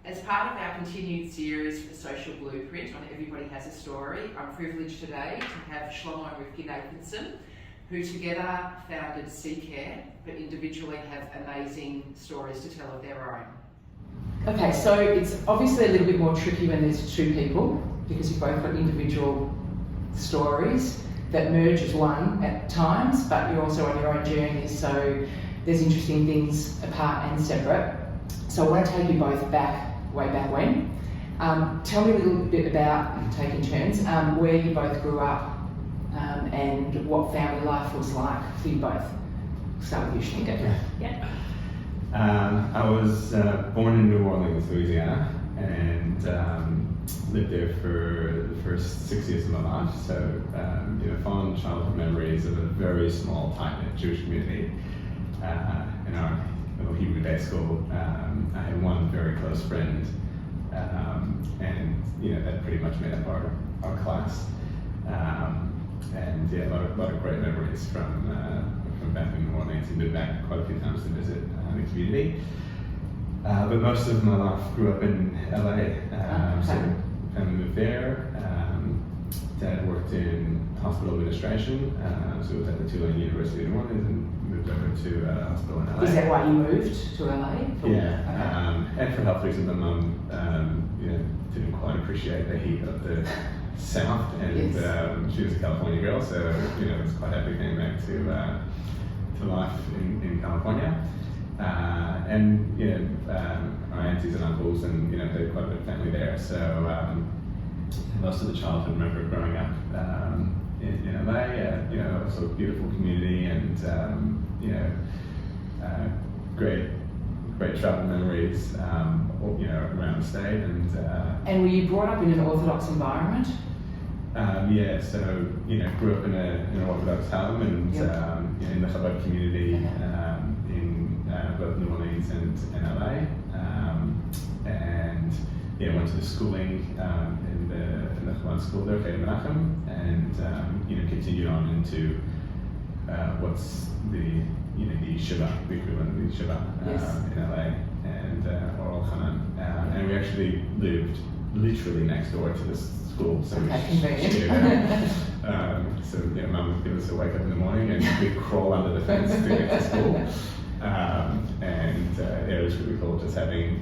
As part of our continued series for Social Blueprint on Everybody Has a Story, I'm privileged today to have Shlomo and Rivki Nathanson, who together founded CCare, but individually have amazing stories to tell of their own. Okay, so it's obviously a little bit more tricky when there's two people, because you've both got individual stories that merge as one at times, but you're also on your own journeys, so there's interesting things apart and separate. So I want to take you both way back when. Tell me a little bit about, taking turns, where you both grew up and what family life was like for you both. Start with you, Shlomo. Yeah. I was born in New Orleans, Louisiana, and lived there for the first 6 years of my life. So, fond childhood memories of a very small, tight-knit Jewish community. In our little Hebrew day school, I had one very close friend, and that pretty much made up our class. And yeah, a lot of great memories from back in New Orleans. I've been back quite a few times to visit the community. But most of my life grew up in LA. So family moved there. Dad worked in hospital administration, so he was at the Tulane University in New Orleans and moved over to a hospital in LA. Is that why you moved to LA? Yeah, and for health reasons, my mum didn't quite appreciate the heat of the South, and yes. She was a California girl, so was quite happy came back to life in California. Our aunties and uncles, and they had quite a bit of family there. So most of the childhood, I remember growing up in LA. Also a beautiful community, and great travel memories. Around the state, and were you brought up in an Orthodox environment? So grew up in an Orthodox home, and in the Chabad community in both New Orleans and LA, and went to the schooling in the Chabad school there, Kate Menachem, and continued on into what's the yeshiva, the equivalent of the yeshiva in LA, and Oral Hanan, and we actually lived literally next door to this school, so Mum would give us a wake up in the morning and we'd crawl under the fence to get to school. It was really cool just having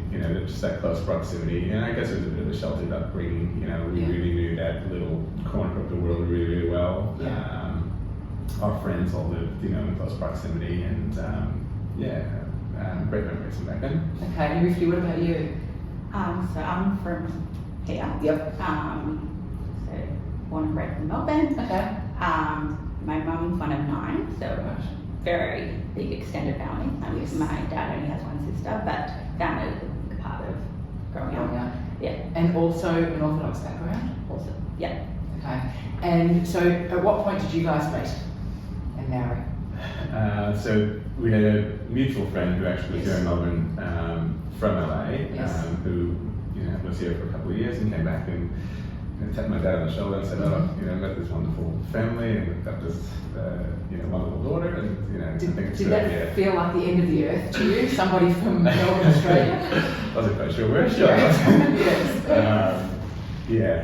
just that close proximity, and I guess it was a bit of a sheltered upbringing. We really knew that little corner of the world really, really well. Our friends all lived in close proximity, and great memories from back then. Okay, Rivki, what about you? So I'm from here. Yep. So born and bred in Melbourne. Okay. My mum's one of 9, so very big extended family. My dad only has one sister, but family was a big part of growing up. Yeah. And also an Orthodox background? Also, yeah. Okay. And so at what point did you guys meet and marry? So we had a mutual friend who actually was here in Melbourne from LA, who was here for a couple of years and came back and tapped my dad on the shoulder and said, met this wonderful family and we've got this wonderful daughter, and did that feel like the end of the earth to you? Somebody from Melbourne, Australia? Wasn't quite sure where she was. Yes.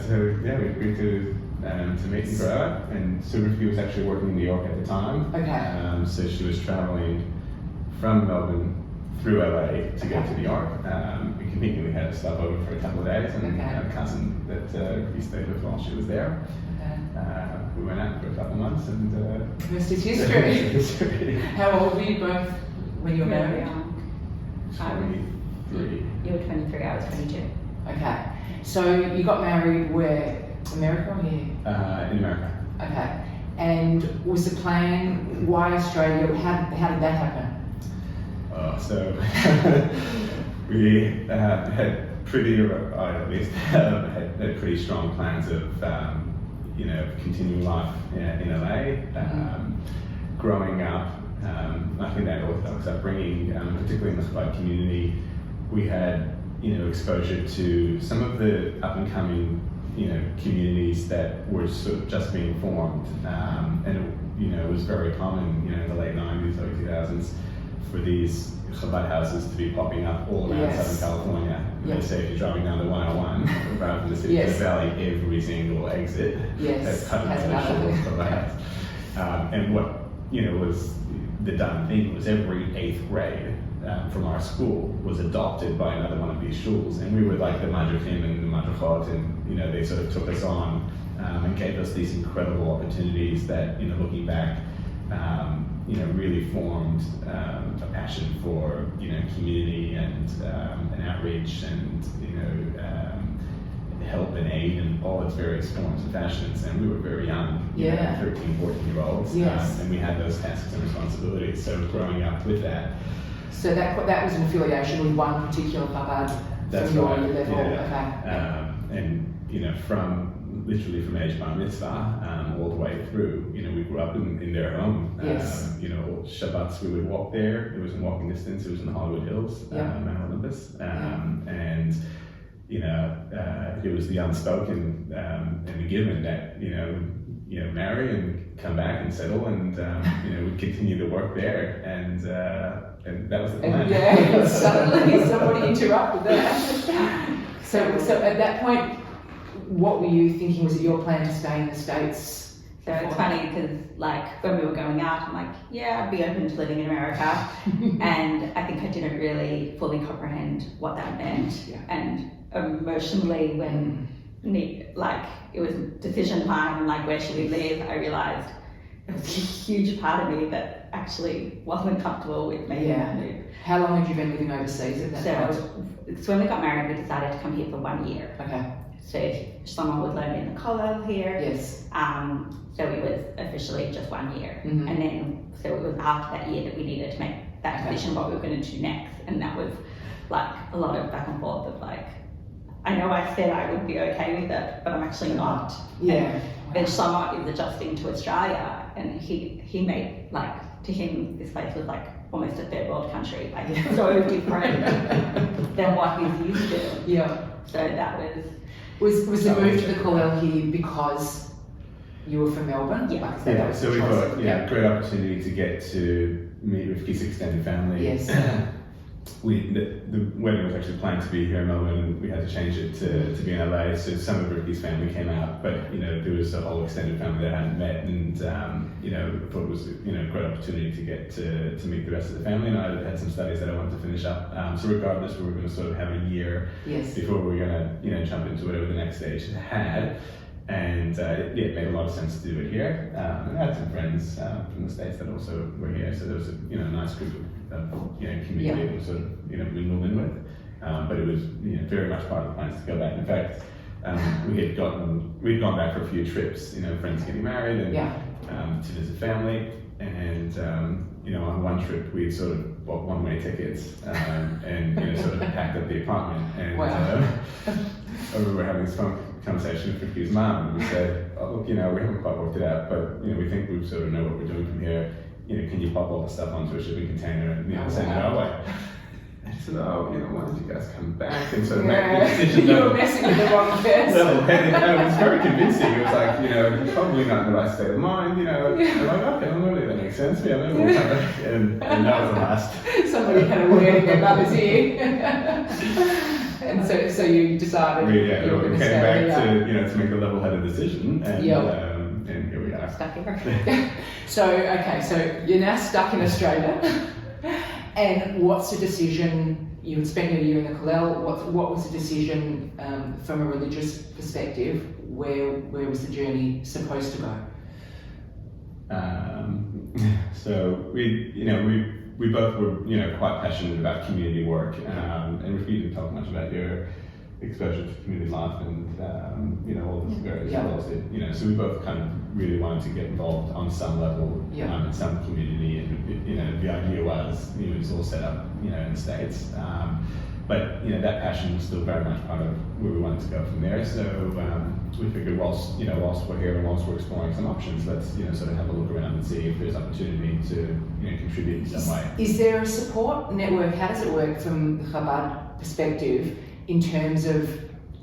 We agreed to meet and grow up, and so Rivki was actually working in New York at the time. Okay. So she was traveling from Melbourne through LA to get to New York. We conveniently had to stop over for a couple of days, and had a cousin that we stayed with while she was there. We went out for a couple of months, and the rest is history. How old were you both when you were married? 23. You were 23, I was 22. Okay. So you got married where? America or here? In America. Okay. And was the plan, why Australia? How did that happen? So we had pretty, or I at least had pretty strong plans of continuing life in LA. Growing up, I think that Orthodox upbringing, particularly in the Chabad community, we had exposure to some of the up and coming communities that were sort of just being formed, and it was very common in the late 90s, early 2000s for these Chabad houses to be popping up all around Yes. Southern California. Yeah. They say if you're driving down the 101, around from the city to Yes. the valley, every single exit Yes, has cut has another another. shul Chabad house. And what was the done thing was every 8th grade from our school was adopted by another one of these shuls, and we were like the Madrichim and the Madrichot, and they sort of took us on and gave us these incredible opportunities that, looking back, really formed a passion for community and outreach and help and aid in all its various forms and fashions. And we were very young, 13, 14-year-olds, Yes. and we had those tasks and responsibilities. So growing up with that. So that was an affiliation with one particular Chabad That's from your right. level. Yeah. Okay. And literally from age bar mitzvah all the way through, we grew up in their home. Yes. Shabbats we would walk there. It was in walking distance. It was in the Hollywood Hills, Mount Olympus, and it was the unspoken and the given that marry and come back and settle, and we'd continue to work there, and that was the plan. Yeah, suddenly somebody interrupted that. So at that point, what were you thinking? Was it your plan to stay in the States? So it's funny because when we were going out, I'm like, yeah, I'd be open to living in America. And I think I didn't really fully comprehend what that meant. Yeah. And emotionally, when it was decision time and where should we live, I realized it was a huge part of me that actually wasn't comfortable with making that move. How long had you been living overseas at that point? So when we got married, we decided to come here for 1 year. Okay. So Shlomo would learn in the kollel here. Yes. So it was officially just 1 year. Mm-hmm. And then, so it was after that year that we needed to make that decision what we were going to do next. And that was a lot of back and forth of I know I said I would be okay with it, but I'm actually not. Yeah. Then Shlomo is adjusting to Australia, and he made, to him, this place was almost a third world country, so different than what he's used to. Yeah. So that Was the move to the kollel here because you were from Melbourne? Yeah. That was So the we choice. got great opportunity to get to meet Rivki's extended family. Yes. The wedding was actually planned to be here in Melbourne, and we had to change it to be in LA. So some of Rivki's family came out, but there was a whole extended family that I hadn't met, and I thought it was a great opportunity to get to meet the rest of the family. And I had some studies that I wanted to finish up. So regardless, we were going to sort of have a year before we were going to jump into whatever the next stage had. And it made a lot of sense to do it here. And I had some friends from the States that also were here, so there was a nice group of community that was sort of mingled in with. But it was very much part of the plans to go back. In fact, we'd gone back for a few trips, friends getting married and to visit family. And on one trip we sort of bought one-way tickets and sort of packed up the apartment. And I remember having this conversation with Rivki's mum, and we said, "Oh, look, we haven't quite worked it out, but we think we sort of know what we're doing from here. Can you pop all the stuff onto a shipping container and send it our way?" And she said, "Oh, why don't you guys come back and sort of make the decision?" You were messing with the wrong person. It was very convincing. It was you're probably not in the right state of mind. I'm like, okay, well, maybe that makes sense. Yeah, maybe we'll come back. And that was the last. Somebody had a word in their mother's ear. And so you decided We you were came going to back stay. to make a level-headed decision, and here we are. stuck here. So you're now stuck in Australia. And what's the decision? You had spent your year in the kollel. What was the decision from a religious perspective? Where was the journey supposed to go? So we both were quite passionate about community work, and Rivki didn't talk much about your exposure to community life and all the various roles that so we both kind of really wanted to get involved on some level in some community, and the idea was it was all set up in the States, but that passion was still very much part of where we wanted to go from there. So we figured whilst we're here and whilst we're exploring some options, let's sort of have a look around and see if there's opportunity to contribute in some way. Is there a support network? How does it work from the Chabad perspective in terms of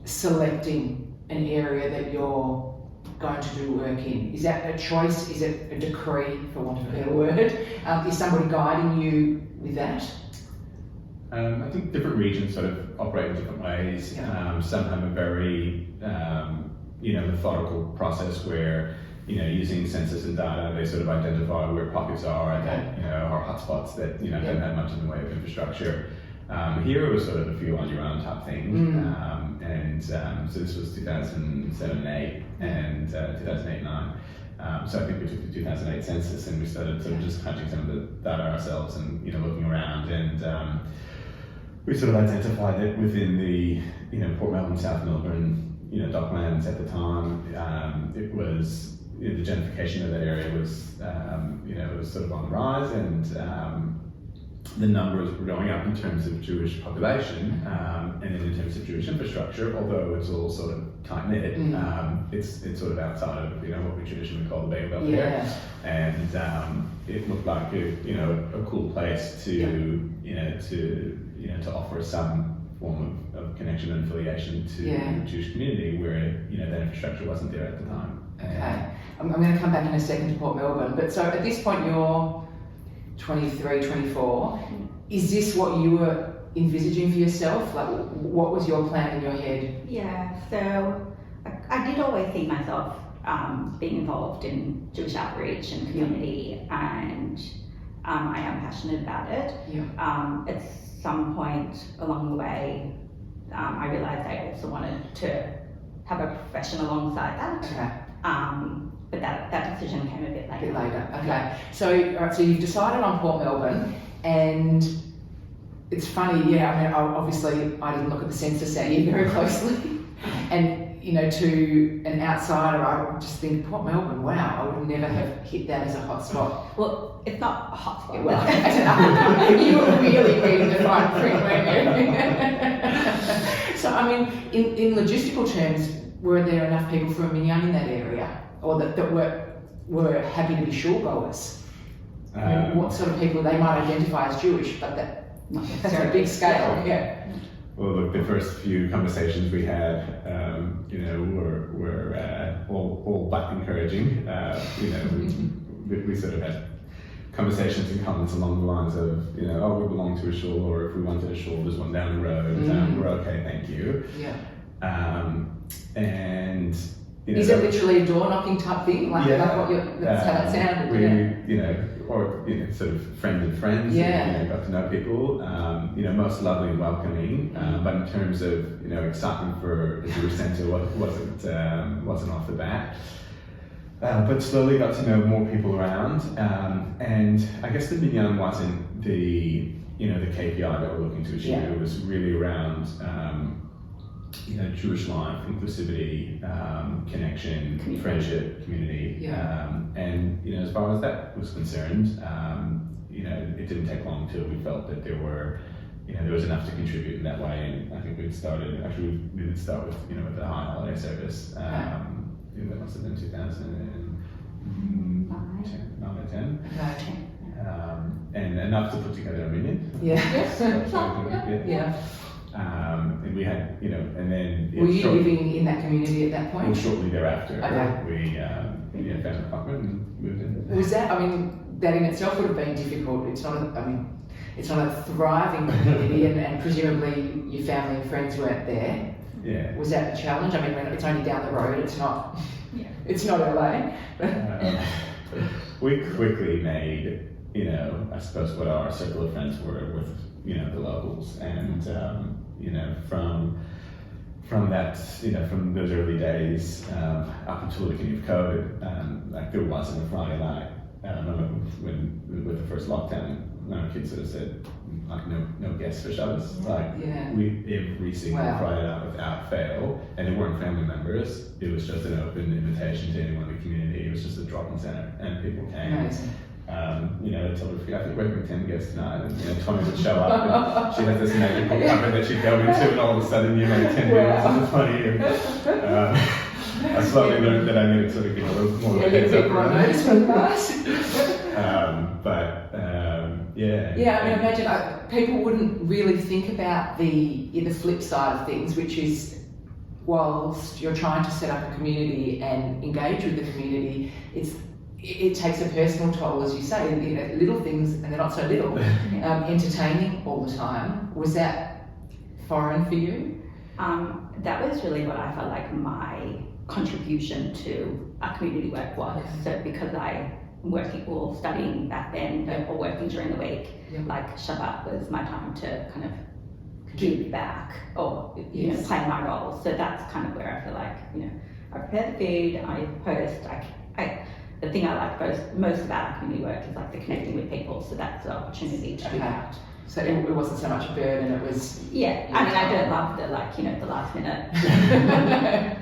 selecting an area that you're going to do work in? Is that a choice? Is it a decree, for want of a better word? Is somebody guiding you with that? I think different regions sort of operate in different ways. Yeah. Some have a very, methodical process where, using census and data, they sort of identify where pockets are and that, are hotspots that, don't have much in the way of infrastructure. Here it was sort of a feel on your own type thing. So this was 2007 and 8 and 2008 9. So I think we took the 2008 census and we started sort of just crunching some of the data ourselves and, looking around and we sort of identified that within the, Port Melbourne, South Melbourne, docklands at the time, it was, the gentrification of that area was, it was sort of on the rise and the numbers were going up in terms of Jewish population and then in terms of Jewish infrastructure, although it's all sort of tight-knit, it's sort of outside of, what we traditionally call the Bay Belt here. And it looked like a cool place to, to offer some form of connection and affiliation to the Jewish community where, that infrastructure wasn't there at the time. Okay. I'm going to come back in a second to Port Melbourne, but so at this point you're 23, 24. Is this what you were envisaging for yourself? Like, what was your plan in your head? Yeah, so I did always see myself being involved in Jewish outreach and community, and I am passionate about it. Yeah. At some point along the way, I realised I also wanted to have a profession alongside that. Okay. But that decision came a bit later. Okay. Yeah. So, all right, so you've decided on Port Melbourne, and it's funny, obviously I didn't look at the census out here very closely, and to an outsider, I would just think Port Melbourne, wow, I would never have hit that as a hot spot. Well, it's not a hot spot. Well, you were really reading the fine print, weren't you? So, in logistical terms, were there enough people from Minyan in that area? Or that were happy to be shul goers? What sort of people they might identify as Jewish, but that's a big scale, yeah. Well, look, the first few conversations we had, were all but encouraging. We sort of had conversations and comments along the lines of, we belong to a shul, or if we wanted a shul, there's one down the road. We're okay, thank you. Yeah. And is it literally a door knocking type thing? That's how it sounded. Or sort of friends of friends. Got to know people. Most lovely and welcoming. But in terms of excitement for a Jewish centre, wasn't off the bat. But slowly got to know more people around. And I guess the Minyan wasn't the KPI that we're looking to achieve. Yeah. It was really around. Jewish life, inclusivity, connection, friendship, community. Yeah. And as far as that was concerned, it didn't take long till we felt that there was enough to contribute in that way. And I think we did start with, with the high holiday service. That must have been 2009 or 10. Okay. And enough to put together a minyan. Yeah. And we had, and then... Were you living in that community at that point? Well, shortly thereafter, okay. we found an apartment and moved in. Was that, that in itself would have been difficult. It's not a thriving community and presumably your family and friends weren't there. Yeah. Was that a challenge? When it's only down the road, it's not LA. We quickly made, I suppose what our circle of friends were with, the locals, and from that, from those early days up until the beginning of COVID, there wasn't a Friday night. I remember when with the first lockdown, my kids sort of said, no guests for Shabbos. We every single Friday night without fail, and they weren't family members. It was just an open invitation to anyone in the community. It was just a drop-in center, and people came. Amazing. I told her, I think we're having 10 guests tonight, and Tommy would show up, and she had this magical cupboard that she'd go into, and all of a sudden you made 10 meals on the 20. I slowly learned that I needed to sort of give a little more heads up around it. Imagine people wouldn't really think about the flip side of things, which is whilst you're trying to set up a community and engage with the community, it's it takes a personal toll, as you say, little things, and they're not so little. Entertaining all the time. Was that foreign for you? That was really what I felt like my contribution to a community work was. So because I'm working or studying back then or working during the week, like Shabbat was my time to kind of give back or play my role. So that's kind of where I feel like I prepare the food, I post, the thing I like most about our community work is like the connecting with people. So that's the opportunity to do that. So it wasn't so much a burden, it was... Yeah, I mean, I don't love the last minute.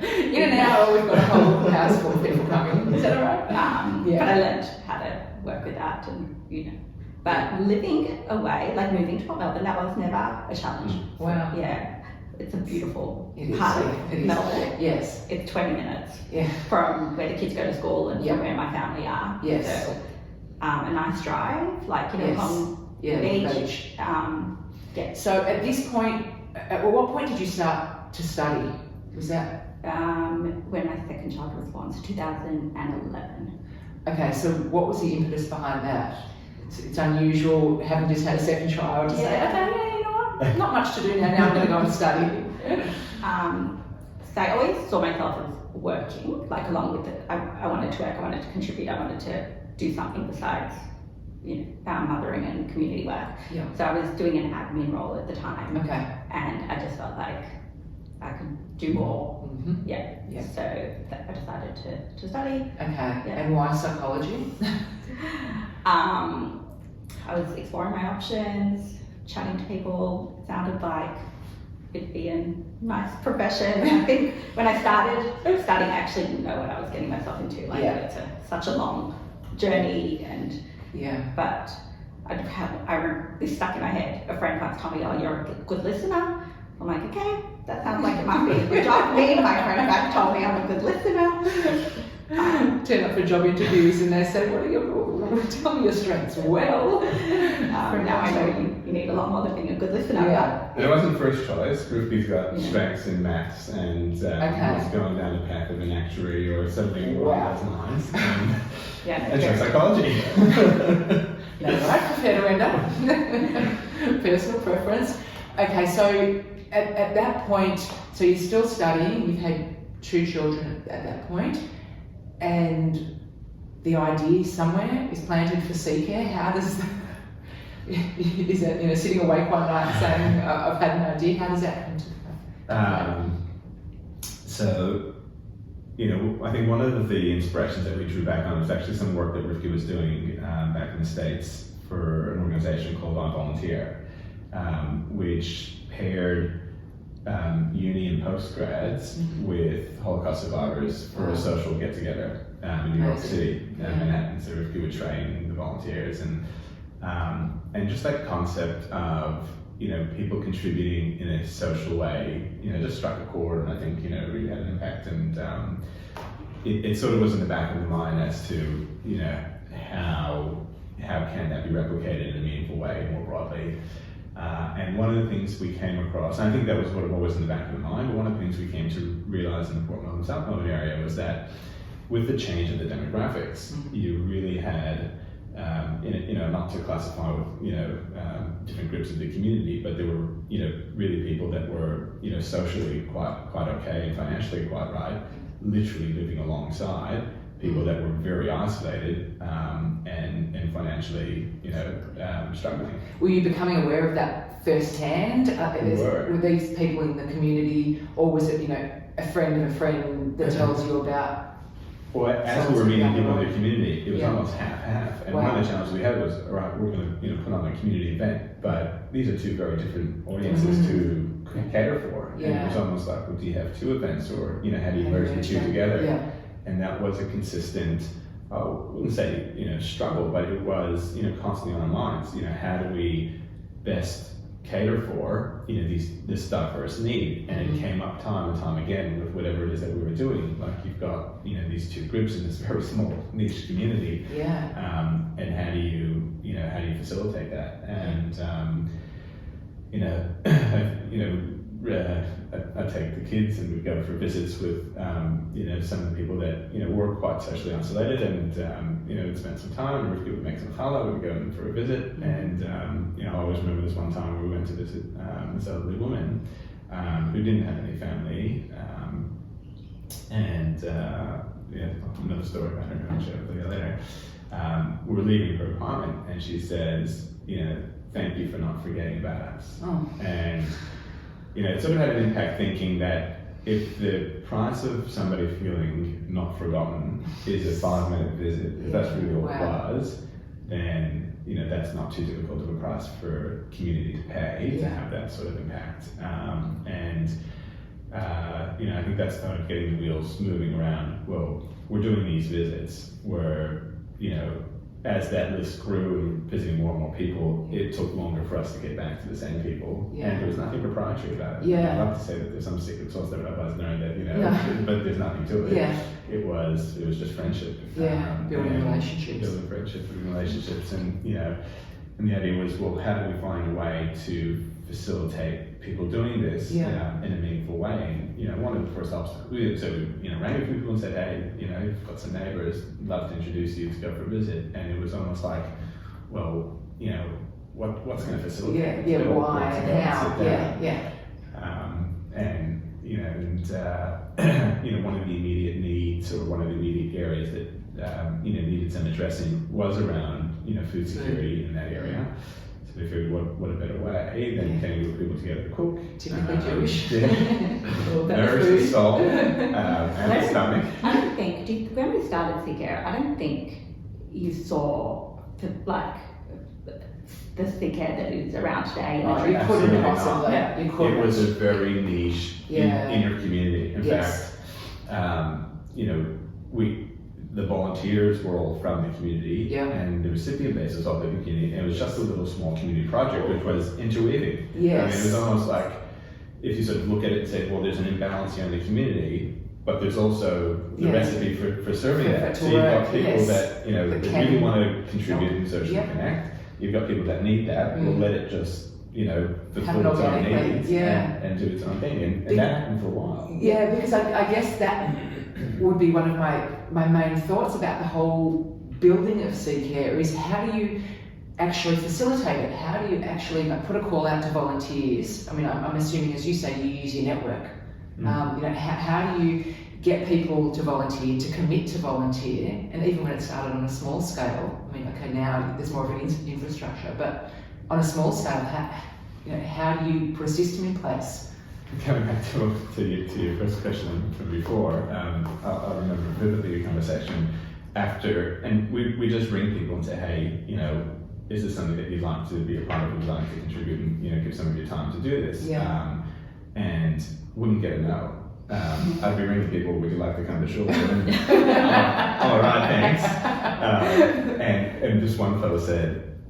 In an hour, we've got a whole house full of people coming. Is that all right? But I learned how to work with that and, But living away, like moving to Port Melbourne, that was never a challenge. Wow. Yeah, it's a beautiful It is, part yeah, of it is. Melbourne. Yes. It's 20 minutes Yeah. from where the kids go to school and Yeah. from where my family are. Yes. So, a nice drive, like, Yes. on Yeah, the the beach. So at this point, at what point did you start to study? Was that... When my second child was born, so 2011. Okay, so what was the impetus behind that? It's unusual having just had a second child to say, okay, you know what, not much to do now I'm going to go and study. So I always saw myself as working, like along with it. I wanted to work, I wanted to contribute, I wanted to do something besides mothering and community work. Yeah. So I was doing an admin role at the time. Okay. And I just felt like I could do more. Mm-hmm. Yeah. So I decided to study. Okay. Yeah. And why psychology? I was exploring my options, chatting to people. It sounded like it'd be a nice profession. I think when I started studying, I actually didn't know what I was getting myself into. Like it's such a long journey, and but I remember this stuck in my head. A friend once told me, "Oh, you're a good listener." I'm like, okay, that sounds like it might be a good job for me. My friend back told me I'm a good listener. Turn up for job interviews and they say, what are your, tell me your strengths. Well, now I know you need a lot more than being a good listener. Yeah. It wasn't first choice. Rivki's got strengths in maths and was going down the path of an actuary or something along those lines. And try psychology. That's right, prepare to end up. Personal preference. Okay, so at that point, so you're still studying, you've had 2 children at that point, and the idea somewhere is planted for CCare. How does that, is it, sitting awake one night saying, I've had an idea, how does that come to So, I think one of the inspirations that we drew back on was actually some work that Rivki was doing back in the States for an organization called I Volunteer, which paired uni and postgrads with Holocaust survivors for a social get-together in New York City, Manhattan. So Rivki would train the volunteers, and just that concept of people contributing in a social way, just struck a chord, and I think really had an impact. And it sort of was in the back of the mind as to how can that be replicated in a meaningful way more broadly. And one of the things we came across, and I think that was what was in the back of the mind, but one of the things we came to realize in the Port Melbourne, South Melbourne area was that with the change in the demographics, you really had, not to classify with, different groups of the community, but there were, really people that were, socially quite okay and financially quite right, literally living alongside people that were very isolated and financially, struggling. Were you becoming aware of that firsthand? Were these people in the community, or was it, a friend of a friend that tells you about? Well, as we were meeting people in the community, it was almost half-half. And one of the challenges we had was, all right, we're going to put on a community event, but these are 2 very different audiences to cater for. And it was almost like, well, do you have 2 events, or how do you merge the 2 together? Yeah. And that was a consistent, I wouldn't say struggle, but it was constantly on our minds. How do we best cater for this diverse need? And it came up time and time again with whatever it is that we were doing. Like, you've got these 2 groups in this very small niche community. And how do you facilitate that? And I take the kids and we'd go for visits with some of the people that were quite socially isolated, and we'd spend some time, and Rivki would make some challah, we'd go in for a visit, and I always remember this one time we went to visit this elderly woman who didn't have any family, another story about her, I'll share with you later. We were leaving her apartment, and she says, thank you for not forgetting about us. Oh. And it sort of had an impact, thinking that if the price of somebody feeling not forgotten is a 5-minute visit, if that's really all it was, then that's not too difficult of a price for community to pay to have that sort of impact. I think that started getting the wheels moving around. Well, we're doing these visits where, as that list grew and visiting more and more people, it took longer for us to get back to the same people. Yeah. And there was nothing proprietary about it. Yeah. I'd love to say that there's some secret sauce that I've known that, but there's nothing to it. Yeah. It was just friendship. Building relationships. Building friendships, building relationships, and the idea was, well, how do we find a way to facilitate people doing this in a meaningful way? And one of the first obstacles, so we rang a few people and said, hey, you've got some neighbours, love to introduce you to go for a visit, and it was almost like, well, what's going to facilitate? Why and how? One of the immediate needs, or one of the immediate areas that needed some addressing was around food security in that area. So we figured, what a better way than getting people together to cook. Typically Jewish. Nourish the soul and the stomach. I don't think, when we started CCare, I don't think you saw the CCare that is around today. You couldn't possibly. It was a very niche in your community. In fact, the volunteers were all from the community, and the recipient base was all from the community, and it was just a little small community project, which was intuitive. Yes. It was almost like, if you sort of look at it and say, well, there's an imbalance here in the community, but there's also the recipe for serving that. So you've got people that really want to contribute and socially connect. You've got people that need that. We'll let it just fulfill its own needs and do its own thing, and that happened for a while. Yeah, because I guess that would be one of my main thoughts about the whole building of CCare is, how do you actually facilitate it? How do you actually put a call out to volunteers? I mean, I'm assuming, as you say, you use your network. How do you get people to volunteer, to commit to volunteer? And even when it started on a small scale, I mean, okay, now there's more of an infrastructure, but on a small scale, how do you put a system in place? Coming back to your first question from before, I remember vividly a conversation after, and we just ring people and say, hey, is this something that you'd like to be a part of, would you like to contribute and give some of your time to do this? And wouldn't get a no. I'd be ringing people, would you like to come to Shule? All right, thanks. And this one fellow said,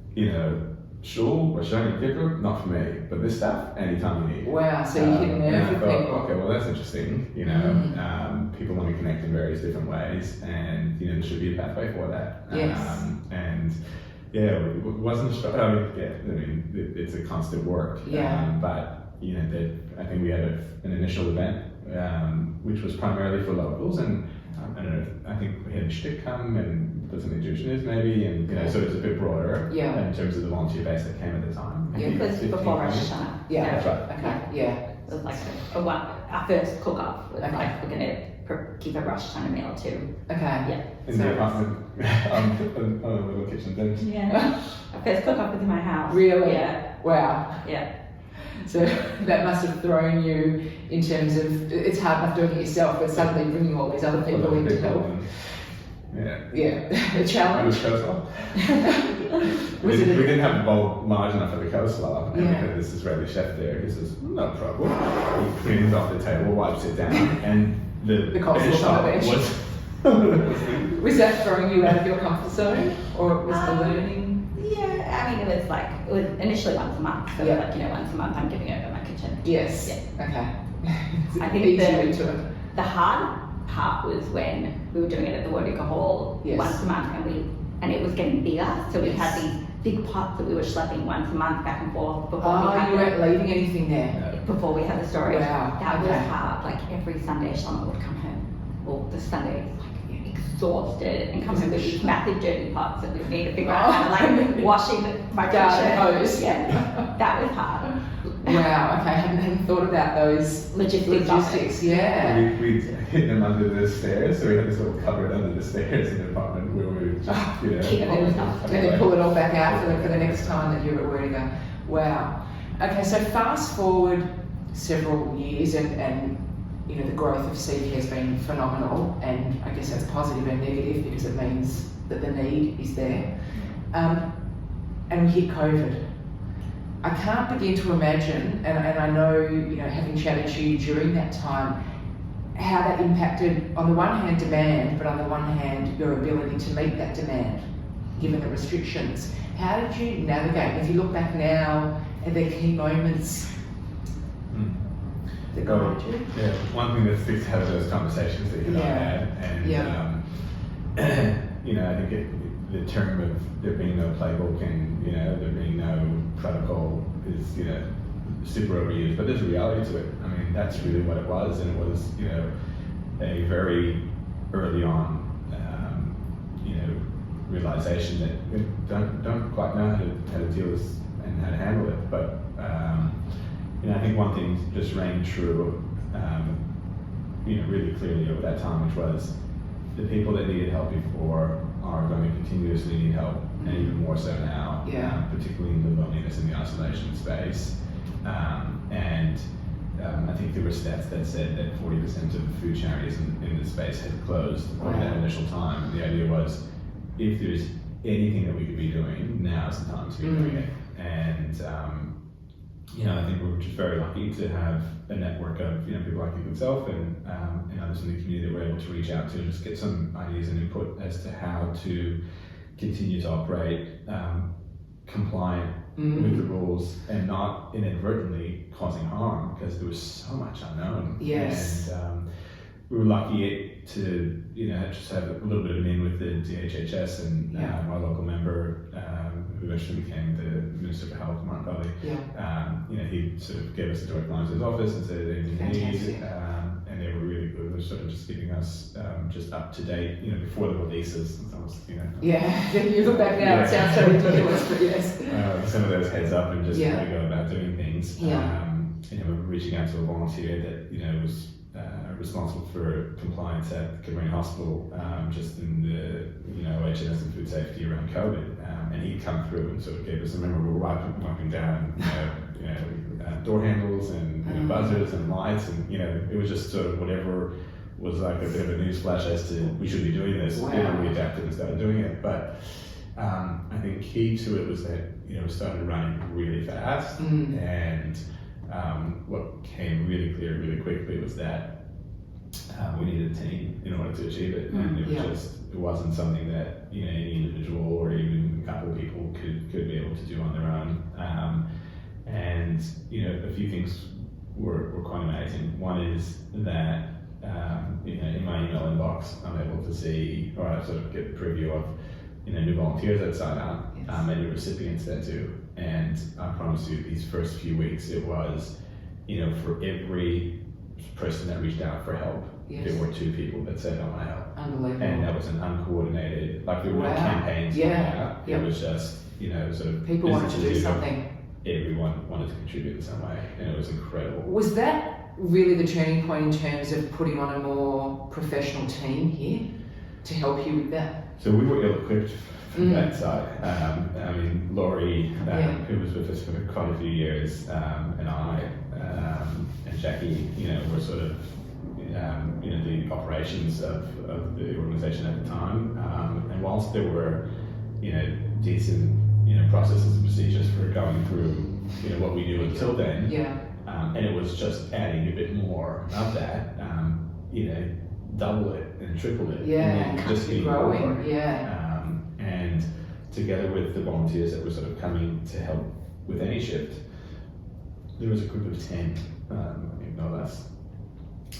Shule, we're showing you people, not for me, but this stuff, anytime you need. Wow, so you hit a nerve with people. Okay, well that's interesting. People want to connect in various different ways, and there should be a pathway for that. Yes. It wasn't a struggle. It's a constant work. But I think we had an initial event which was primarily for locals, and I don't know. I think we had a shtick come and put something Jewish news maybe, and so it's a bit broader in terms of the volunteer base that came at the time. It was before Rosh Hashanah. Yeah, that's right. Okay. Yeah. It was like our first cook-up was like, we're going to keep a Rosh Hashanah meal too. Okay. Yeah. In the apartment, on a little kitchen bench. Yeah. Our first cook-up was in my house. Really? Yeah. Wow. Yeah. So that must have thrown you in terms of, it's hard enough doing it yourself, but suddenly bringing all these other people in to help. A challenge. It was coleslaw. We didn't have the bowl large enough for the coleslaw, and we had this Israeli chef there who says, no problem. He cleans off the table, wipes it down, and the coleslaw was Was that throwing you out of your comfort zone, or was the learning? Yeah, I mean, it was initially once a month, so once a month I'm giving over my kitchen. Yes. Yeah. Okay. I think the hard part was when we were doing it at the Wodika Hall once a month, and it was getting bigger, so we had these big pots that we were schlepping once a month back and forth before we had you weren't leaving anything there? before we had the story. Wow, That was okay. hard. Like every Sunday, Shlomo would come home, or the Sunday, like exhausted, and come home with these massive dirty pots that we need to figure out how to like washing my Garden kitchen. hose. Yeah, that was hard. Wow, okay, hadn't thought about those Logistics. yeah. We hid them under the stairs, so we had this little cupboard under the stairs in the apartment where we would just, you know. Keep And then, stuff. and then pull it all back out for the next time that you're at Werniger. Wow. Okay, so fast forward several years and you know, the growth of CCare has been phenomenal, and I guess that's positive and negative because it means that the need is there. And we hit COVID. I can't begin to imagine, and I know, you know, having chatted to you during that time, how that impacted, on the one hand, demand, but on the one hand, your ability to meet that demand, given the restrictions. How did you navigate? If you look back now, are there key moments that guide you? Yeah, one thing that sticks out of those conversations that you and I had, and you know, I think the term of there being no playbook and, you know, there being no protocol is, you know, super overused, but there's a reality to it. I mean, that's really what it was, and it was, you know, a very early on, you know, realization that we don't quite know how to deal with and how to handle it. But you know, I think one thing just rang true, you know, really clearly over that time, which was the people that needed help before are going to continuously need help, and even more so now, particularly in the loneliness and the isolation space. I think there were stats that said that 40% of the food charities in the space had closed over that initial time. And the idea was, if there's anything that we could be doing, now's the time to be doing it. And you know, I think we're just very lucky to have a network of, you know, people like yourself and others in the community that we're able to reach out to and just get some ideas and input as to how to continue to operate compliant with the rules and not inadvertently causing harm, because there was so much unknown. Yes. And we were lucky to, you know, just have a little bit of an in with the DHHS and our local member, who eventually became the Minister for Health, Mark Belly. You know, he sort of gave us a direct line to his office and said anything you need, and they were really good with sort of just giving us just up to date, you know, before the releases. And so, you know, you look back now, it sounds so ridiculous, but yes. some of those heads up and just how to go about doing things. You know, we're reaching out to a volunteer that, you know, was responsible for compliance at Cameron Hospital, just in the, you know, OHS and food safety around COVID, and he'd come through and sort of gave us. I remember we were wiping down, you know, door handles and, you know, buzzers and lights, and, you know, it was just sort of whatever was like a bit of a news flash as to we should be doing this. You know, we adapted and started doing it, but I think key to it was that, you know, we started running really fast, and what came really clear really quickly was that we needed a team in order to achieve it, and it was just, it wasn't something that, you know, any individual or even a couple of people could be able to do on their own. And you know, a few things were quite amazing. One is that you know, in my email inbox, I'm able to see, or I sort of get a preview of, you know, new volunteers that sign up, and new recipients that do. And I promise you, these first few weeks, it was, you know, for every person that reached out for help, there were 2 people that said, I want to help. Unbelievable. And that was an uncoordinated, like there were no campaigns going out. It was just, you know, sort of people wanted to do something. Everyone wanted to contribute in some way, and it was incredible. Was that really the turning point in terms of putting on a more professional team here to help you with that? So we were ill-equipped from that side. I mean, Laurie, who was with us for quite a few years, and I, and Jackie, you know, were sort of, you know, the operations of the organisation at the time. And whilst there were, you know, decent, you know, processes and procedures for going through, you know, what we knew until then, and it was just adding a bit more of that, you know, double it and triple it, and then just keep growing. And together with the volunteers that were sort of coming to help with any shift, there was a group of 10, I think no less,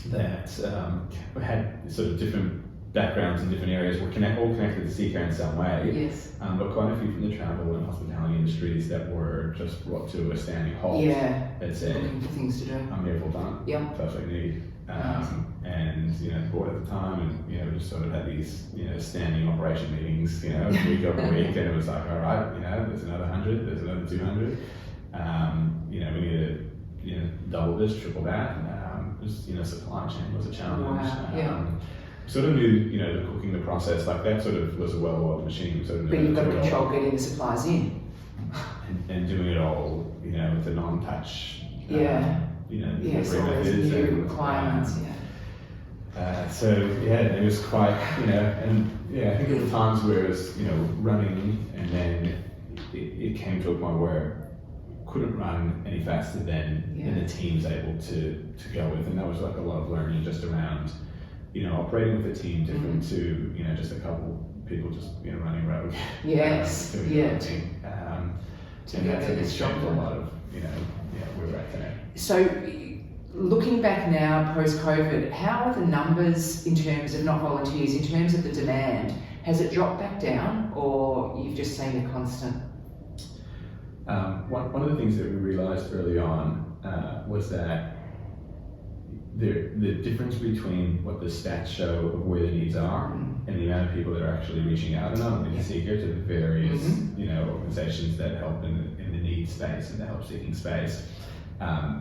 that had sort of different backgrounds in different areas were all connected to CCare in some way. Yes. But quite a few from the travel and hospitality industries that were just brought to a standing halt. Yeah. That said, Looking for things to do. I'm here full time. Yeah. That's what I need. And the board at the time, and we just sort of had these standing operation meetings, week over week, and it was like, all right, there's another 100, there's another 200. We need to double this, triple that. Supply chain was a challenge. Wow. Sort of knew, the cooking, the process, like that sort of was a well-oiled machine. Sort of But you've got to control getting the supplies in. and doing it all, with the non-touch. Yeah. Yes, all those new requirements. It was quite, I think there were times where it was, running, and then it came to a point where couldn't run any faster than the team's able to go with, and that was like a lot of learning just around, operating with a team different to, just a couple people just running rogue. Yes. And that's a lot of where we're at today. So, looking back now post-COVID, how are the numbers in terms of not volunteers, in terms of the demand? Has it dropped back down, or you've just seen a constant? One of the things that we realised early on was that the difference between what the stats show of where the needs are and the amount of people that are actually reaching out, and not only to CCare, to the various organisations that help in the needs space and the help seeking space,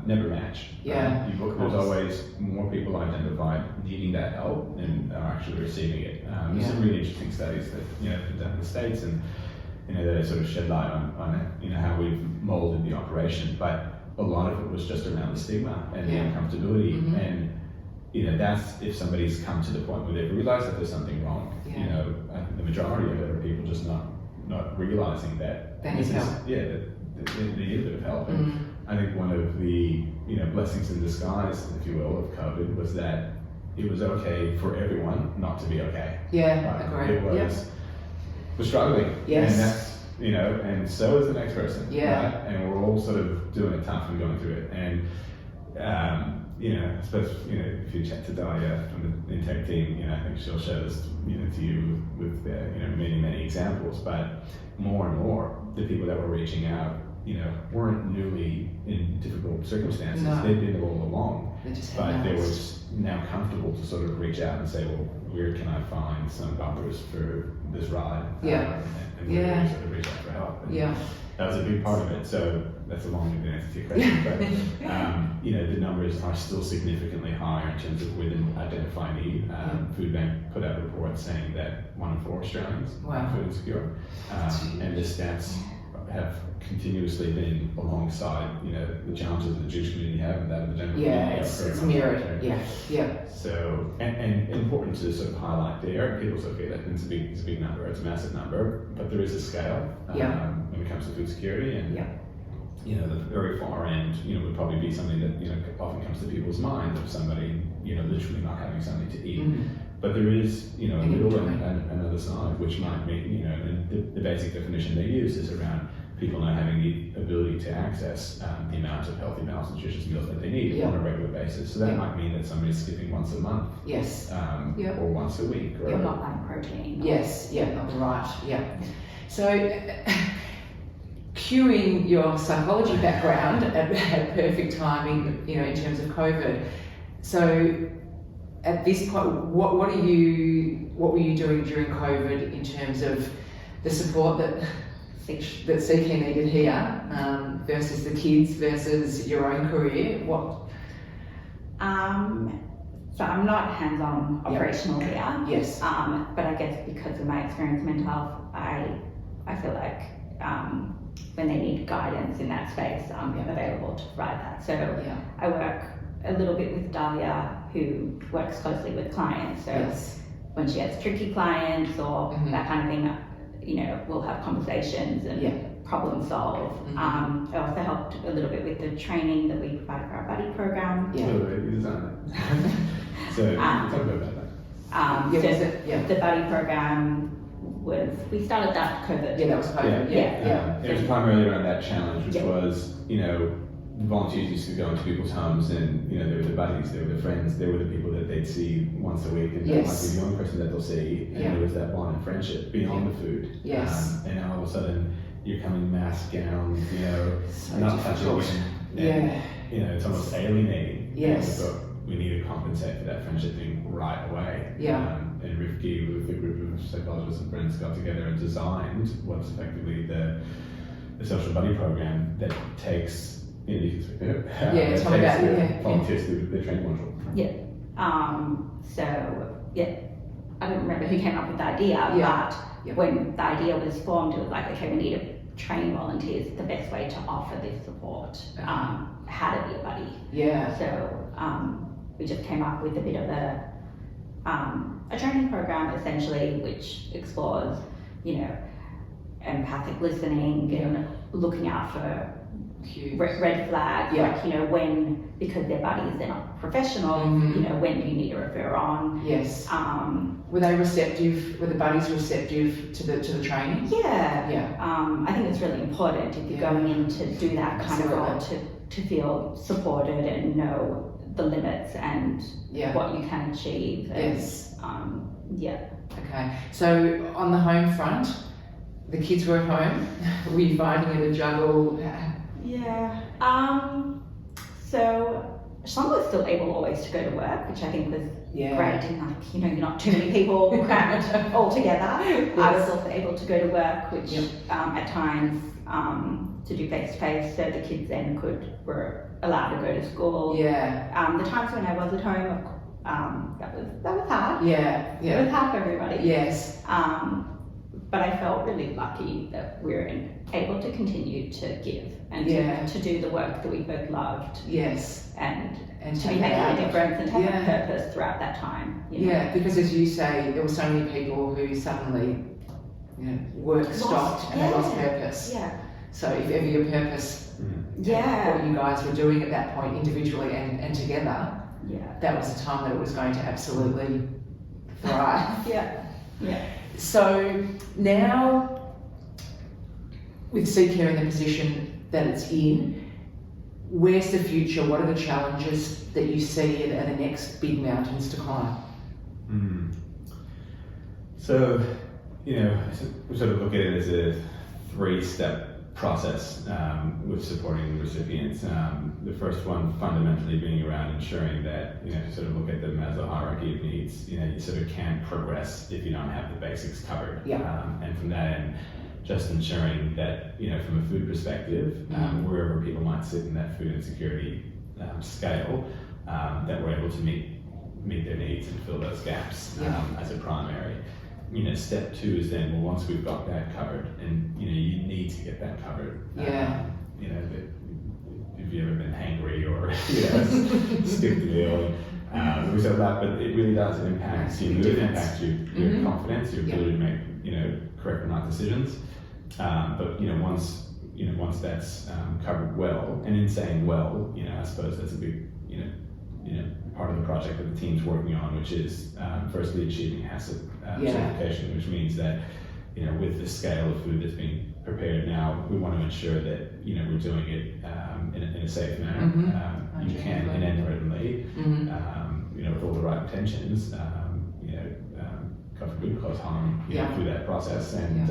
never match. There's always more people identified needing that help and are actually receiving it. There's some really interesting studies that have been done in the States, and that sort of shed light on how we've moulded the operation, but a lot of it was just around the stigma and the uncomfortability, and that's if somebody's come to the point where they've realised that there's something wrong. The majority of it are people just not realising that they need help. That they need a bit of help. And I think one of the blessings in disguise, if you will, of COVID was that it was okay for everyone not to be okay. Agreed. It was we're struggling. Yes. And that's and so is the next person. Yeah. Right? And we're all sort of doing it tough and going through it. And I suppose if you chat to Dahlia from the Intake team, I think she'll show this to you with many examples. But more and more, the people that were reaching out, weren't newly in difficult circumstances. No. They'd been there all along. But they were now comfortable to sort of reach out and say, well, where can I find some bumpers for this ride? And we really sort of reach out for help. And that was a big part of it. So that's a long-winded answer to your question. But the numbers are still significantly higher in terms of where they identify need. Food Bank put out reports saying that 1 in 4 Australians are food insecure, and the stats have continuously been alongside, the challenges that the Jewish community have and that of the general community. It's mirrored. So, and important to sort of highlight there, people say, okay, it's a big number, it's a massive number, but there is a scale when it comes to food security, and the very far end, would probably be something that often comes to people's mind of somebody, literally not having something to eat. But there is, a middle and another side, which might mean, the basic definition they use is around people not having the ability to access the amount of healthy, balanced, nutritious meals that they need on a regular basis. So that might mean that somebody's skipping once a month, or once a week, or not buying protein. Right. So, cueing your psychology background at perfect timing, in terms of COVID. So, at this point, what were you doing during COVID in terms of the support that CCare needed here versus the kids versus your own career? So I'm not hands-on operational here. Yes. But I guess because of my experience in mental health, I feel like when they need guidance in that space, I'm available to provide that. So I work a little bit with Dahlia, who works closely with clients. So when she has tricky clients or that kind of thing, we'll have conversations and problem solve. I also helped a little bit with the training that we provide for our buddy program. A little bit, you designed it. So talk about that. The buddy program we started that COVID. That was COVID. It was primarily around that challenge, which was, volunteers used to go into people's homes, and you know, they were the buddies, they were the friends, they were the people that they'd see once a week, and that might be the only person that they'll see, and there was that bond and friendship beyond the food. And now all of a sudden you're coming mask gowns, you know, So not difficult. touching, and, you know, it's almost alienating. But we need to compensate for that friendship thing right away. And Rivki, with a group of psychologists and friends, got together and designed what's effectively the social buddy program that takes, you know, you can speak to it. Tell me about it. Volunteers through the training module. I don't remember who came up with the idea, but when the idea was formed, it was like, okay, we need to train volunteers the best way to offer this support, how to be a buddy. So we just came up with a bit of a training program essentially, which explores, you know, empathic listening and looking out for red flags, like, you know, when, because they're buddies, they're not professionals, you know, when do you need to refer on? Were they receptive? Were the buddies receptive to the training? I think it's really important if you're going in to do that kind of role to feel supported and know the limits and what you can achieve. Okay, so on the home front, the kids were at home. Were you finding it a juggle? So Shlomo was still able always to go to work, which I think was great, and like, you know, you're not too many people crammed all together. I was also able to go to work, which at times to do face-to-face, so the kids then were allowed to go to school. The times when I was at home, that was hard. It was hard for everybody. But I felt really lucky that we were able to continue to give and to do the work that we both loved. And to be making a difference and have a purpose throughout that time. You know? Because as you say, there were so many people who suddenly, you know, work stopped and they lost purpose. So if ever your purpose, what you guys were doing at that point individually and together, that was the time that it was going to absolutely thrive. So now, with CCare in the position that it's in, where's the future? What are the challenges that you see are the next big mountains to climb? So, you know, we sort of look at it as a 3-step process with supporting recipients. The first one fundamentally being around ensuring that, you know, to sort of look at them as a hierarchy of needs, you know, you sort of can't progress if you don't have the basics covered. And from that end, just ensuring that, you know, from a food perspective, wherever people might sit in that food insecurity scale, that we're able to meet their needs and fill those gaps as a primary. You know, step 2 is then, well, once we've got that covered, and you know, you need to get that covered. You know, if you've ever been hangry or, you know, skipped the meal, we said that, but it really does impact your mood, impact your confidence, your ability to make, you know, correct or not decisions. But you know, once that's covered well, and in saying well, you know, I suppose that's a big, you know, part of the project that the team's working on, which is firstly achieving HACCP certification, which means that, you know, with the scale of food that's being prepared now, we want to ensure that, you know, we're doing it in a safe manner. You can inadvertently, you know, with all the right intentions, you know, cause glucose harm through that process. And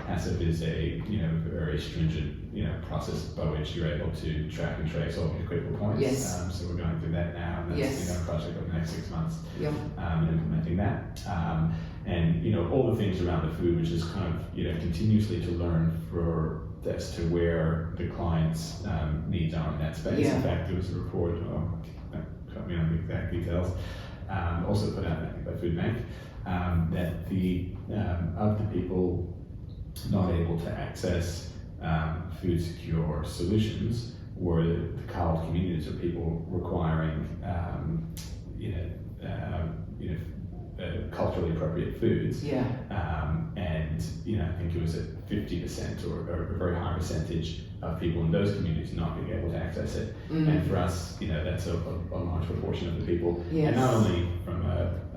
HACCP is a, you know, very stringent, you know, process by which you're able to track and trace all your critical points. So we're going through that now, and that's you know, a project over the next 6 months, implementing that. And you know, all the things around the food, which is kind of, you know, continuously to learn as to where the client's needs are in that space. In fact, there was a report, cut me on the exact details, also put out, I think, by Food Bank, that of the people not able to access food secure solutions were the culled communities, or people requiring culturally appropriate foods. Yeah. And I think it was at 50% or a very high percentage of people in those communities not being able to access it. And for us, that's a large proportion of the people. Yes. And not only from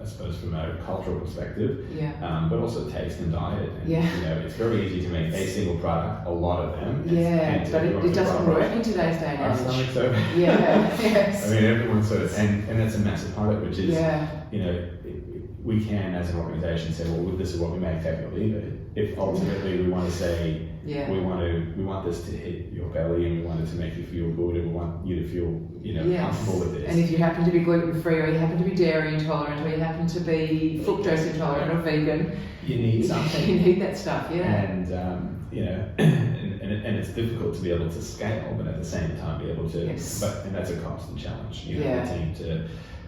I suppose from a cultural perspective, but also taste and diet. And, it's very easy to make a single product, a lot of them. But it doesn't work in today's day and age. So. Yes. I mean, everyone's sort of, and that's a massive part of it, which is, we can, as an organisation, say, well, this is what we make, take it or leave it. If ultimately we want to say, we want this to hit your belly, and we want it to make you feel good, and we want you to feel, comfortable with this. And if you happen to be gluten-free, or you happen to be dairy intolerant, or you happen to be fructose intolerant or vegan, you need something. You need that stuff, And and it's difficult to be able to scale, but at the same time be able to. And that's a constant challenge. The team to.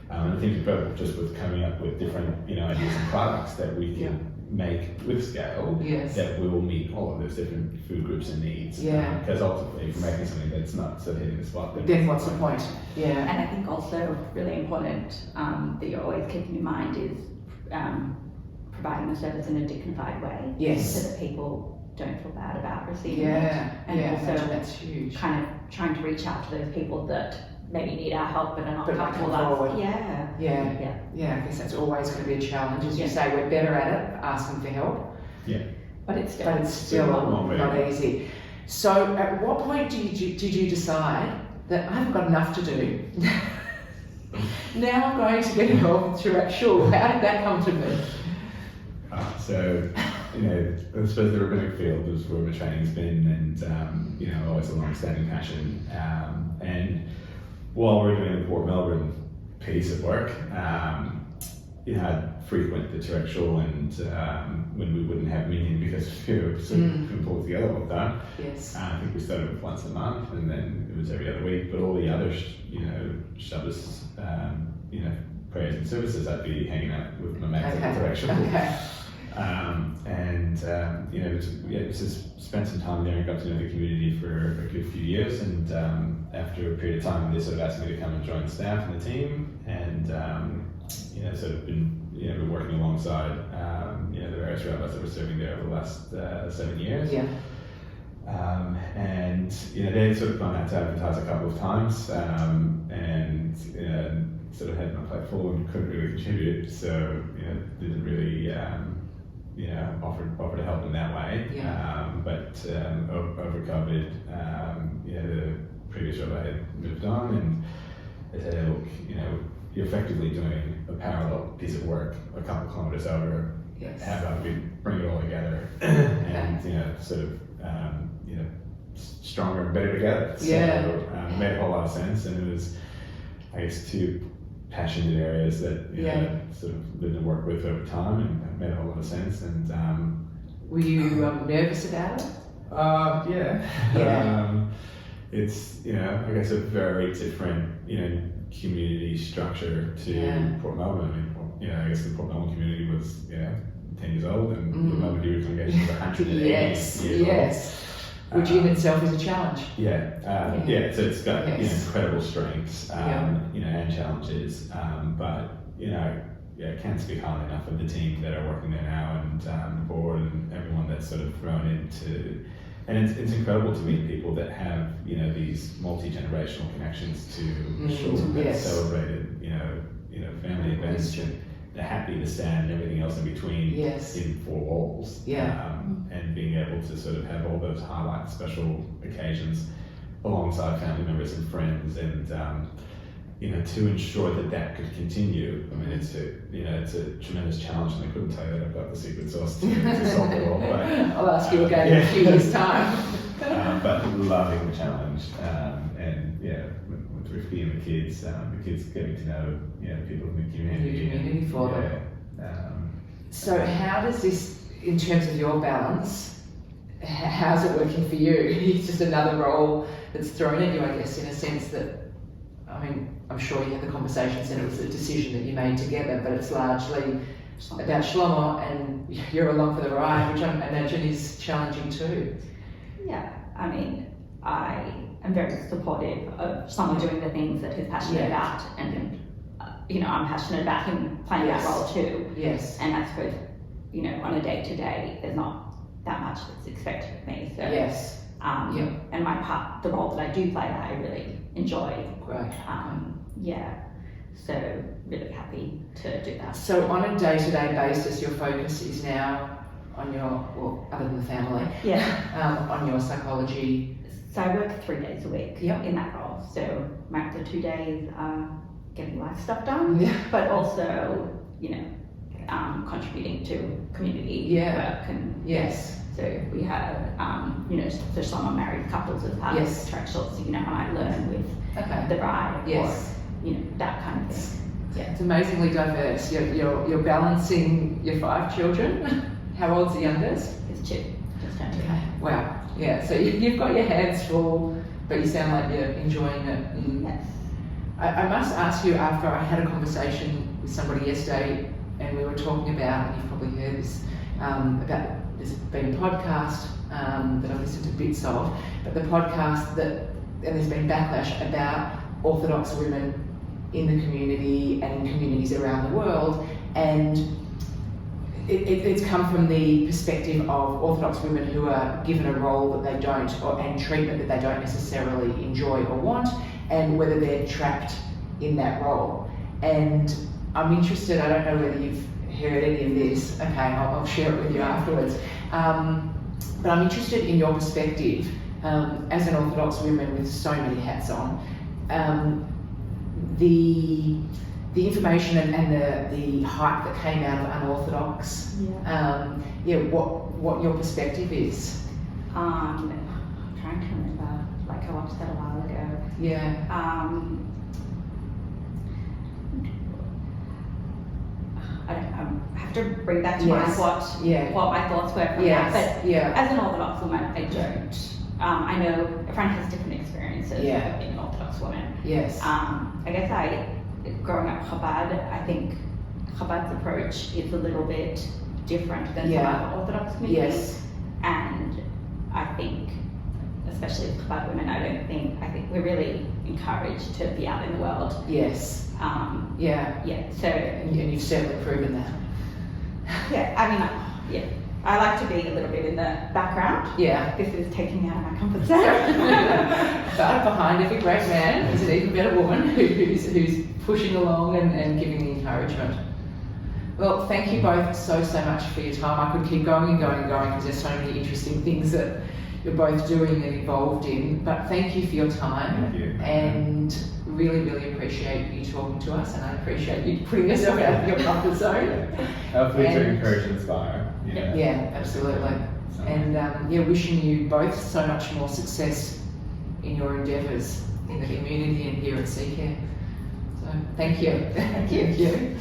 And I think just with coming up with different, ideas and products that we can make with scale, that will meet all of those different food groups and needs. Because ultimately, if you're making something that's not sort of hitting the spot, then what's the point? And I think also really important that you're always keeping in mind is providing the service in a dignified way. So that people don't feel bad about receiving it. And also that's huge. Kind of trying to reach out to those people that maybe need our help but are not comfortable forward. I guess that's always going to be a challenge. As you say, we're better at it, asking for help. But it's still not easy. So at what point did you decide that I haven't got enough to do? Now I'm going to get involved with Toorak Shule. How did that come to me? So, I suppose the rabbinic field is where my training's been, and always a long-standing passion. And while we're doing the Port Melbourne piece of work, I'd frequent the Toorak Shule, and when we wouldn't have meeting because we couldn't pull it together all the time. I think we started with once a month, and then it was every other week. But all the other, Shabbos, prayers and services, I'd be hanging out with my mates at the Toorak Shule. Just spent some time there and got to know the community for a good few years, and after a period of time they sort of asked me to come and join the staff and the team, and sort of been working alongside the various rabbis that were serving there over the last 7 years. And they'd sort of gone out to advertise a couple of times, and sort of had my plate full and couldn't really contribute, so didn't really offer to help in that way. But over COVID, the previous rabbi had moved on, and they said, look, you're effectively doing a parallel piece of work a couple of kilometres over. How about we bring it all together and sort of stronger and better together. So it made a whole lot of sense, and it was, I guess, two passionate areas that sort of lived and worked with over time, and it made a whole lot of sense. And were you nervous about it? It's I guess a very different community structure to Port Melbourne. I mean, I guess the Port Melbourne community was 10 years old, and the Melbourne Jewish congregation was 180 years old. Which in itself is a challenge. So it's got incredible strengths, and challenges. But I can't speak highly enough of the team that are working there now, and the board, and everyone that's sort of thrown into. And it's incredible to meet people that have these multi-generational connections to Shul that celebrated family events. They're happy to stand and everything else in between in four walls. And being able to sort of have all those highlight special occasions alongside family members and friends, and to ensure that could continue. I mean, it's a tremendous challenge, and I couldn't tell you that I've got the secret sauce to solve it all. But I'll ask you again in a few years' time. But loving the challenge, and with Rivki and the kids getting to know people in the community. For them. So how does this, in terms of your balance, how's it working for you? It's just another role that's thrown at you, I guess, in a sense that, I mean, I'm sure you had the conversations and it was a decision that you made together, but it's largely about Shlomo, and you're along for the ride, which I imagine is challenging too. I mean, I am very supportive of Shlomo doing the things that he's passionate about, and I'm passionate about him playing Yes. that role too. Yes. And I suppose, on a day-to-day, there's not that much that's expected of me. So, Yes. Yeah. and the role that I do play, that I really enjoy. Great. Yeah, so really happy to do that. So on a day-to-day basis, your focus is now on other than the family, Yeah. on your psychology. So I work 3 days a week Yep. in that role. So my other 2 days are getting life stuff done, Yeah. but also, contributing to community Yeah. work. And Yes. so we have, so some married couples as part Yes. of Toorak Shule, so, and I learn with Okay. the bride Yes. or, that kind of thing. Yeah. It's amazingly diverse. You're balancing your 5 children. How old's the youngest? It's 2, just turned 2. Wow. Yeah. So you've got your hands full, but you sound like you're enjoying it. And Yes. I must ask you, after I had a conversation with somebody yesterday, and we were talking about, and you've probably heard this, about there's been a podcast that I've listened to bits of, but the podcast and there's been backlash about Orthodox women in the community and in communities around the world, and it's come from the perspective of Orthodox women who are given a role that they don't, and treatment that they don't necessarily enjoy or want, and whether they're trapped in that role. And I'm interested, I don't know whether you've heard any of this, okay, I'll share it with you afterwards, but I'm interested in your perspective as an Orthodox woman with so many hats on, the information and the hype that came out of unorthodox, what your perspective is. I'm trying to remember, I watched that a while ago. Yeah. I have to bring back to Yes. mind what my thoughts were from Yes. that. But Yeah. as an Orthodox woman, I don't. I know everyone has different experiences Yeah. of being an Orthodox woman. Yes. I guess growing up Chabad, I think Chabad's approach is a little bit different than some other Orthodox communities. Yes. And I think, especially as Chabad women, I think we're really encouraged to be out in the world. Yes. So And you've certainly proven that. I like to be a little bit in the background. Yeah. This is taking me out of my comfort zone. But behind every great man is an even better woman who's pushing along and giving the encouragement. Well, thank you both so much for your time. I could keep going and going and going because there's so many interesting things that you're both doing and involved in. But thank you for your time. Thank you. And really appreciate you talking to us, and I appreciate you putting yourself out of your comfort zone. Hopefully to encourage and inspire. Yeah, absolutely. So- And wishing you both so much more success in your endeavours in the community and here at CCare. So thank you. Thank you. Thank you.